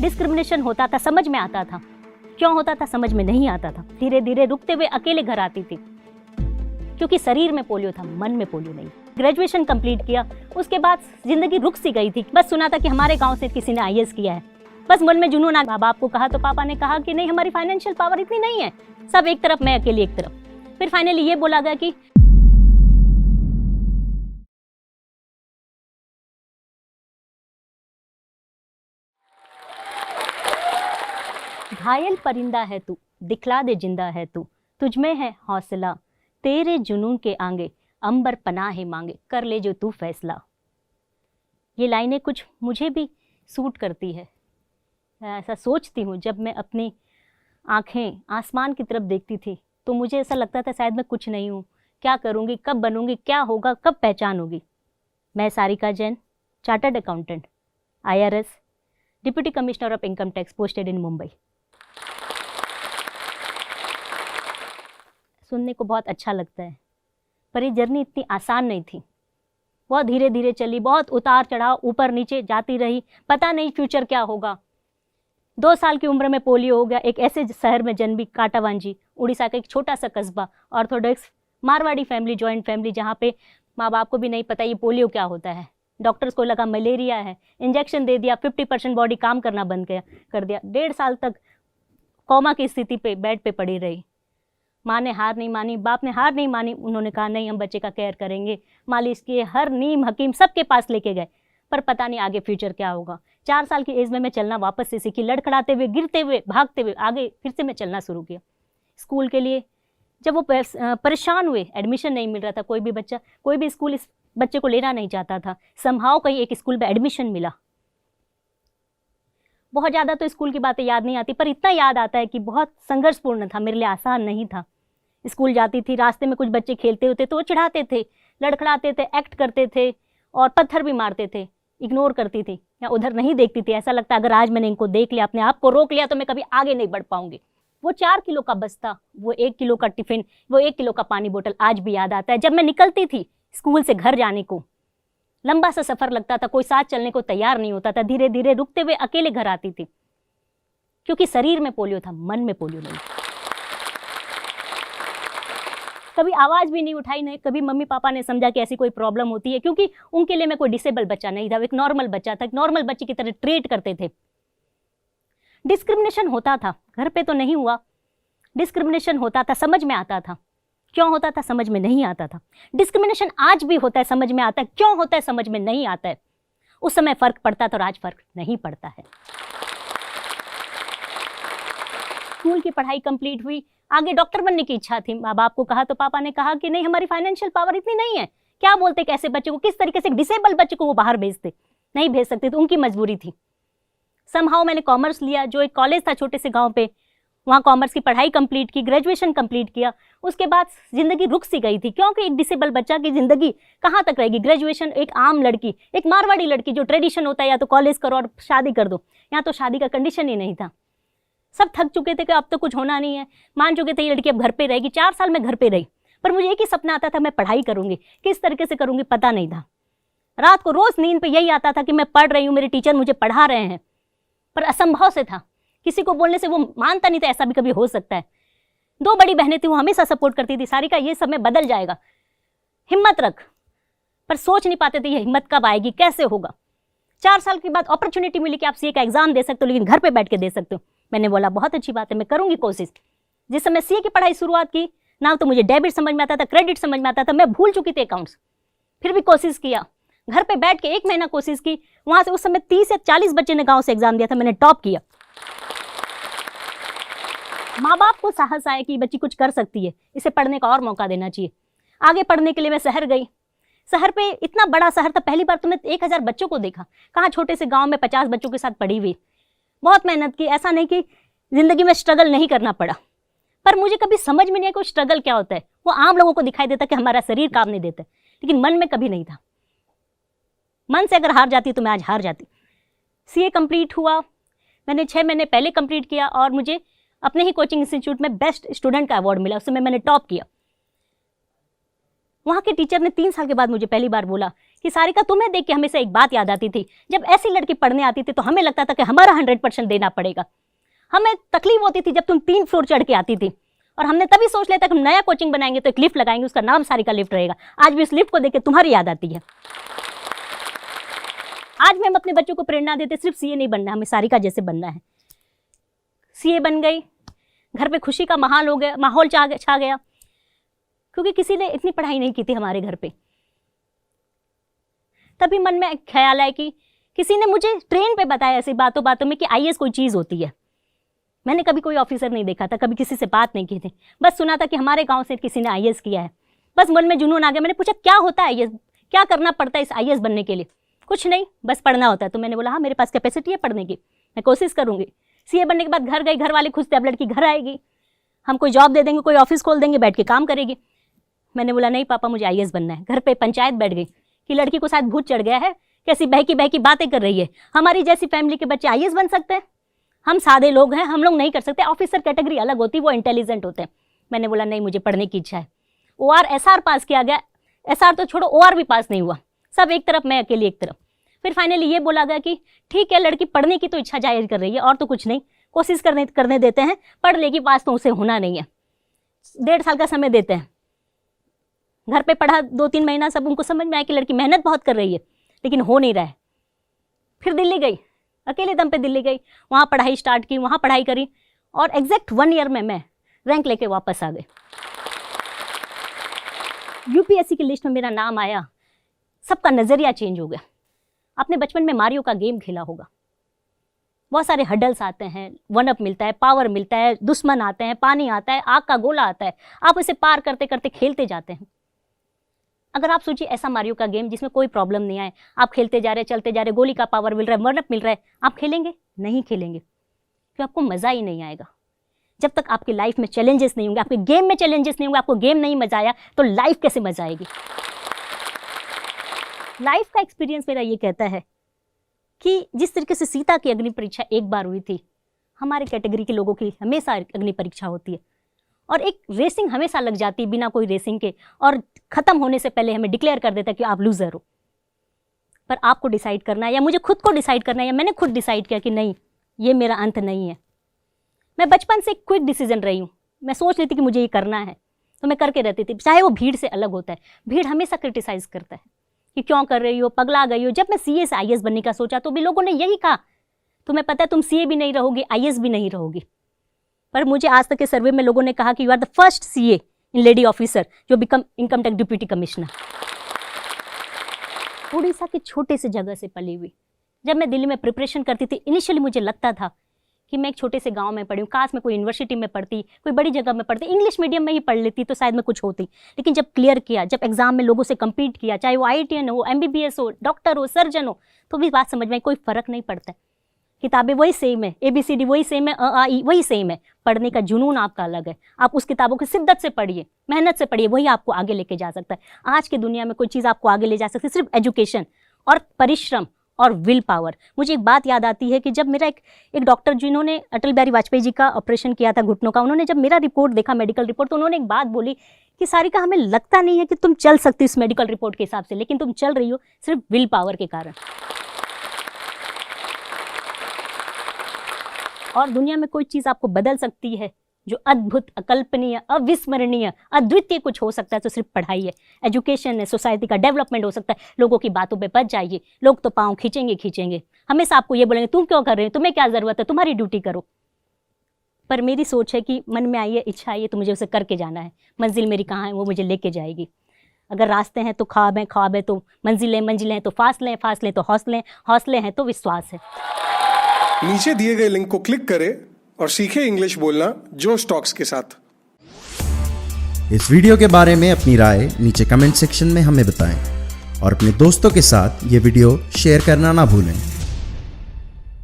Discrimination होता था, समझ में आता था। क्यों होता था समझ में नहीं आता था। धीरे धीरे रुकते हुए अकेले घर आती थी, क्योंकि शरीर में पोलियो था, मन में पोलियो नहीं। ग्रेजुएशन कंप्लीट किया, उसके बाद जिंदगी रुक सी गई थी। बस सुना था कि हमारे गांव से किसी ने आईएएस किया है, बस मन में जुनून आ। बाप को कहा तो पापा ने कहा कि नहीं, हमारी फाइनेंशियल पावर इतनी नहीं है, सब एक तरफ, मैं अकेली एक तरफ। फिर फाइनली ये बोला गया कि घायल परिंदा है तू, दिखला दे जिंदा है तू, तुझमें है हौसला, तेरे जुनून के आगे अंबर पनाहे मांगे, कर ले जो तू फैसला। ये लाइनें कुछ मुझे भी सूट करती है। मैं ऐसा सोचती हूँ, जब मैं अपनी आंखें आसमान की तरफ देखती थी तो मुझे ऐसा लगता था शायद मैं कुछ नहीं हूँ, क्या करूँगी, कब बनूँगी, क्या होगा, कब पहचान होगी। मैं Sarika Jain, chartered accountant, IRS, deputy commissioner of income tax, posted in Mumbai. सुनने को बहुत अच्छा लगता है, पर ये जर्नी इतनी आसान नहीं थी। बहुत धीरे धीरे चली, बहुत उतार चढ़ाव, ऊपर नीचे जाती रही, पता नहीं फ्यूचर क्या होगा। 2 साल की उम्र में पोलियो हो गया। एक ऐसे शहर में जन्मी, काटावांजी, उड़ीसा का एक छोटा सा कस्बा, Orthodox Marwari family, joint family, जहाँ पे माँ बाप को भी नहीं पता ये पोलियो क्या होता है। डॉक्टर्स को लगा मलेरिया है, इंजेक्शन दे दिया, 50% बॉडी काम करना बंद कर दिया। 1.5 साल तक कोमा की स्थिति पे बेड पे पड़ी रही। माँ ने हार नहीं मानी, बाप ने हार नहीं मानी। उन्होंने कहा नहीं, हम बच्चे का केयर करेंगे, मालिश किए, हर नीम हकीम सबके पास लेके गए, पर पता नहीं आगे फ्यूचर क्या होगा। 4 साल की एज में मैं चलना वापस से सीखी, लड़खड़ाते हुए, गिरते हुए, भागते हुए आगे फिर से मैं चलना शुरू किया। स्कूल के लिए जब वो परेशान हुए, एडमिशन नहीं मिल रहा था, कोई भी स्कूल इस बच्चे को लेना नहीं चाहता था। समहाउ कहीं एक स्कूल में एडमिशन मिला। बहुत ज़्यादा तो स्कूल की बातें याद नहीं आती, पर इतना याद आता है कि बहुत संघर्षपूर्ण था, मेरे लिए आसान नहीं था। स्कूल जाती थी, रास्ते में कुछ बच्चे खेलते होते तो वो चिढ़ाते थे, लड़खड़ाते थे, एक्ट करते थे और पत्थर भी मारते थे। इग्नोर करती थी या उधर नहीं देखती थी। ऐसा लगता अगर आज मैंने इनको देख लिया, अपने आप को रोक लिया, तो मैं कभी आगे नहीं बढ़ पाऊंगी। वो 4 किलो का बस्ता, वो 1 किलो का टिफिन, वो 1 किलो का पानी बोतल आज भी याद आता है। जब मैं निकलती थी स्कूल से घर जाने को, लंबा सा सफर लगता था, कोई साथ चलने को तैयार नहीं होता था। धीरे धीरे रुकते हुए अकेले घर आती थी, क्योंकि शरीर में पोलियो था, मन में पोलियो नहीं। कभी आवाज भी नहीं उठाई, नहीं कभी मम्मी पापा ने समझा कि ऐसी कोई प्रॉब्लम होती है, क्योंकि उनके लिए मैं कोई डिसेबल बच्चा नहीं था, एक नॉर्मल बच्चा था। एक नॉर्मल बच्चे की तरह ट्रीट करते थे। डिस्क्रिमिनेशन होता था, घर पे तो नहीं हुआ, डिस्क्रिमिनेशन होता था, समझ में आता था। क्यों होता था समझ में नहीं आता था। डिस्क्रिमिनेशन आज भी होता है, समझ में आता है। क्यों होता है समझ में नहीं आता है। उस समय फर्क पड़ता था और आज फर्क नहीं पड़ता है। स्कूल की पढ़ाई कंप्लीट हुई, आगे डॉक्टर बनने की इच्छा थी। माँ बाप को कहा तो पापा ने कहा कि नहीं, हमारी फाइनेंशियल पावर इतनी नहीं है। क्या बोलते कैसे बच्चे को, किस तरीके से डिसेबल बच्चे को वो बाहर भेजते, नहीं भेज सकते, तो उनकी मजबूरी थी। समहाउ मैंने कॉमर्स लिया, जो एक कॉलेज था छोटे से गांव पे, वहाँ कॉमर्स की पढ़ाई कंप्लीट की, ग्रेजुएशन कंप्लीट किया। उसके बाद जिंदगी रुक सी गई थी, क्योंकि एक डिसेबल बच्चा की जिंदगी कहाँ तक रहेगी। ग्रेजुएशन, एक आम लड़की, एक मारवाड़ी लड़की, जो ट्रेडिशन होता है या तो कॉलेज करो और शादी कर दो, यहाँ तो शादी का कंडीशन ही नहीं था। सब थक चुके थे कि अब तो कुछ होना नहीं है, मान चुके थे ये लड़की अब घर पे रहेगी। 4 साल में घर पे रही, पर मुझे एक ही सपना आता था, मैं पढ़ाई करूंगी। किस तरीके से करूंगी पता नहीं था। रात को रोज नींद पे यही आता था कि मैं पढ़ रही हूँ, मेरे टीचर मुझे पढ़ा रहे हैं, पर असंभव से था। किसी को बोलने से वो मानता नहीं था ऐसा भी कभी हो सकता है। 2 बड़ी बहनें थी, वो हमेशा सपोर्ट करती थी, सारिका ये समय बदल जाएगा, हिम्मत रख, पर सोच नहीं पाते थे ये हिम्मत कब आएगी, कैसे होगा। 4 साल के बाद अपॉर्चुनिटी मिली कि आप सीए का एग्जाम दे सकते हो, लेकिन घर पे बैठ के दे सकते हो। मैंने बोला बहुत अच्छी बात है, मैं करूंगी कोशिश। जिस समय सीए की पढ़ाई शुरुआत की ना, तो मुझे डेबिट समझ में आता था, क्रेडिट समझ में आता था, मैं भूल चुकी थी अकाउंट्स। फिर भी कोशिश किया, घर पे बैठ के 1 महीना कोशिश की। वहां से उस समय 30 या 40 बच्चे ने गांव से एग्जाम दिया था, मैंने टॉप किया। माँ बाप को साहस आया कि बच्ची कुछ कर सकती है, इसे पढ़ने का और मौका देना चाहिए। आगे पढ़ने के लिए मैं शहर गई। शहर पे इतना बड़ा शहर था, पहली बार तो मैं 1000 बच्चों को देखा। कहाँ छोटे से गांव में 50 बच्चों के साथ पढ़ी हुई। बहुत मेहनत की, ऐसा नहीं कि जिंदगी में स्ट्रगल नहीं करना पड़ा, पर मुझे कभी समझ में नहीं आया कि स्ट्रगल क्या होता है। वो आम लोगों को दिखाई देता कि हमारा शरीर काम नहीं देता, लेकिन मन में कभी नहीं था। मन से अगर हार जाती तो मैं आज हार जाती। सीए कंप्लीट हुआ, मैंने 6 महीने पहले कंप्लीट किया और मुझे अपने ही कोचिंग इंस्टीट्यूट में बेस्ट स्टूडेंट का अवार्ड मिला। उस समय मैंने टॉप किया। वहाँ के टीचर ने 3 साल के बाद मुझे पहली बार बोला कि सारिका तुम्हें देख के हमेशा एक बात याद आती थी, जब ऐसी लड़की पढ़ने आती थी तो हमें लगता था कि हमारा 100% देना पड़ेगा। हमें तकलीफ होती थी जब तुम 3 फ्लोर चढ़ के आती थी, और हमने तभी सोच लिया था कि हम नया कोचिंग बनाएंगे तो एक लिफ्ट लगाएंगे, उसका नाम सारिका लिफ्ट रहेगा। आज भी उस लिफ्ट को देख के तुम्हारी याद आती है। आज भी हम अपने बच्चों को प्रेरणा देते सिर्फ सीए नहीं बनना, हमें सारिका जैसे बनना है। सीए बन गई, घर पे खुशी का माहौल छा गया, क्योंकि किसी ने इतनी पढ़ाई नहीं की थी हमारे घर पे। तभी मन में एक ख्याल आया कि किसी ने मुझे ट्रेन पे बताया ऐसी बातों बातों में कि आईएएस कोई चीज़ होती है। मैंने कभी कोई ऑफिसर नहीं देखा था, कभी किसी से बात नहीं की थी, बस सुना था कि हमारे गांव से किसी ने आईएएस किया है। बस मन में जुनून आ गया। मैंने पूछा क्या होता है आईएएस, क्या करना पड़ता है इस आईएएस बनने के लिए? कुछ नहीं, बस पढ़ना होता है। तो मैंने बोला हाँ, मेरे पास कैपेसिटी है पढ़ने की, मैं कोशिश करूँगी। सीए बनने के बाद घर गई, घर वाले खुश थे, अब लड़की घर आएगी, हम कोई जॉब दे देंगे, कोई ऑफिस खोल देंगे, बैठ के काम करेगी। मैंने बोला नहीं पापा, मुझे आईएएस बनना है। घर पे पंचायत बैठ गई कि लड़की को शायद भूत चढ़ गया है, कैसी बहकी बातें कर रही है, हमारी जैसी फैमिली के बच्चे आईएएस बन सकते हैं? हम सादे लोग हैं, हम लोग नहीं कर सकते। ऑफिसर कैटेगरी अलग होती, वो इंटेलिजेंट होते हैं। मैंने बोला नहीं, मुझे पढ़ने की इच्छा है। OR SR पास किया गया, SR तो छोड़ो, OR भी पास नहीं हुआ, सब एक तरफ, मैं अकेली एक तरफ। फिर फाइनली ये बोला गया कि ठीक है, लड़की पढ़ने की तो इच्छा जाहिर कर रही है और तो कुछ नहीं, कोशिश करने देते हैं, पढ़ लेगी, पास तो उसे होना नहीं है। 1.5 साल का समय देते हैं। घर पे पढ़ा 2-3 महीना, सब उनको समझ में आया कि लड़की मेहनत बहुत कर रही है लेकिन हो नहीं रहा है। फिर दिल्ली गई, अकेले दम पे दिल्ली गई, वहाँ पढ़ाई स्टार्ट की, वहाँ पढ़ाई करी और एग्जैक्ट 1 ईयर में मैं रैंक लेके वापस आ गई। यूपीएससी की लिस्ट में मेरा नाम आया, सबका नज़रिया चेंज हो गया। आपने बचपन में मारियो का गेम खेला होगा, बहुत सारे हडल्स आते हैं, 1-अप मिलता है, पावर मिलता है, दुश्मन आते हैं, पानी आता है, आग का गोला आता है, आप इसे पार करते करते खेलते जाते हैं। अगर आप सोचिए ऐसा मारियो का गेम जिसमें कोई प्रॉब्लम नहीं आए, आप खेलते जा रहे, चलते जा रहे, गोली का पावर मिल रहा है, 1-अप मिल रहा है, आप खेलेंगे? नहीं खेलेंगे, क्योंकि आपको मज़ा ही नहीं आएगा। जब तक आपकी लाइफ में चैलेंजेस नहीं होंगे, आपके गेम में चैलेंजेस नहीं होंगे, आपको गेम नहीं मजा आया तो लाइफ कैसे मजा आएगी? लाइफ का एक्सपीरियंस मेरा ये कहता है कि जिस तरीके से सीता की अग्नि परीक्षा एक बार हुई थी, हमारे कैटेगरी के लोगों की हमेशा अग्नि परीक्षा होती है, और एक रेसिंग हमेशा लग जाती है बिना कोई रेसिंग के, और ख़त्म होने से पहले हमें डिक्लेयर कर देता है कि आप लूज़र हो। पर आपको डिसाइड करना है, या मुझे खुद को डिसाइड करना है, या मैंने खुद डिसाइड किया कि नहीं, ये मेरा अंत नहीं है। मैं बचपन से क्विक डिसीजन रही हूँ, मैं सोच लेती कि मुझे ये करना है तो मैं करके रहती थी, चाहे वो भीड़ से अलग होता है। भीड़ हमेशा क्रिटिसाइज़ करता है कि क्यों कर रही हो, पगला गई हो। जब मैं सीए से आईएएस बनने का सोचा तो भी लोगों ने यही कहा, तुम्हें पता है तुम सीए भी नहीं रहोगी, आईएएस भी नहीं रहोगी। पर मुझे आज तक के सर्वे में लोगों ने कहा कि you are the first CA in lady officer जो become income tax deputy commissioner. Orissa के छोटे से जगह से पली हुई, जब मैं दिल्ली में प्रिपरेशन करती थी, इनिशियली मुझे लगता था कि मैं एक छोटे से गांव में पढ़ी हूँ, काश मैं कोई यूनिवर्सिटी में पढ़ती, कोई बड़ी जगह में पढ़ती, इंग्लिश मीडियम में ही पढ़ लेती तो शायद मैं कुछ होती। लेकिन जब क्लियर किया, जब एग्जाम में लोगों से कम्पीट किया, चाहे वो IITian हो, MBBS हो, डॉक्टर हो, सर्जन हो, तो भी बात समझ में कोई फ़र्क नहीं पड़ता है। किताबें वही सेम है, ABCD वही सेम है, अ आ ई वही सेम है, पढ़ने का जुनून आपका अलग है। आप उस किताबों की शिद्दत से पढ़िए, मेहनत से पढ़िए, वही आपको आगे लेके जा सकता है। आज की दुनिया में कोई चीज़ आपको आगे ले जा सकती है सिर्फ एजुकेशन और परिश्रम और विल पावर। मुझे एक बात याद आती है कि जब मेरा एक डॉक्टर जिन्होंने अटल बिहारी वाजपेयी जी का ऑपरेशन किया था घुटनों का, उन्होंने जब मेरा रिपोर्ट देखा, मेडिकल रिपोर्ट, तो उन्होंने एक बात बोली कि सारिका, हमें लगता नहीं है कि तुम चल सकती इस मेडिकल रिपोर्ट के हिसाब से, लेकिन तुम चल रही हो सिर्फ विल पावर के कारण। और दुनिया में कोई चीज़ आपको बदल सकती है जो अद्भुत, अकल्पनीय, अविस्मरणीय, अद्वितीय कुछ हो सकता है तो सिर्फ पढ़ाई है, एजुकेशन है, सोसाइटी का डेवलपमेंट हो सकता है। लोगों की बातों पे बच जाइए, लोग तो पाँव खींचेंगे, हमेशा आपको ये बोलेंगे तुम क्यों कर रहे हो, तुम्हें क्या ज़रूरत है, तुम्हारी ड्यूटी करो। पर मेरी सोच है कि मन में आई है, इच्छा आई है तो मुझे उसे करके जाना है। मंजिल मेरी कहाँ है, वो मुझे लेके जाएगी। अगर रास्ते हैं तो ख्वाब है तो मंजिलें हैं तो फासले तो हौसले हैं तो विश्वास है। नीचे दिए गए लिंक को क्लिक करें और सीखें इंग्लिश बोलना जोश टॉक्स के साथ। इस वीडियो के बारे में अपनी राय नीचे कमेंट सेक्शन में हमें बताएं और अपने दोस्तों के साथ ये वीडियो शेयर करना ना भूलें।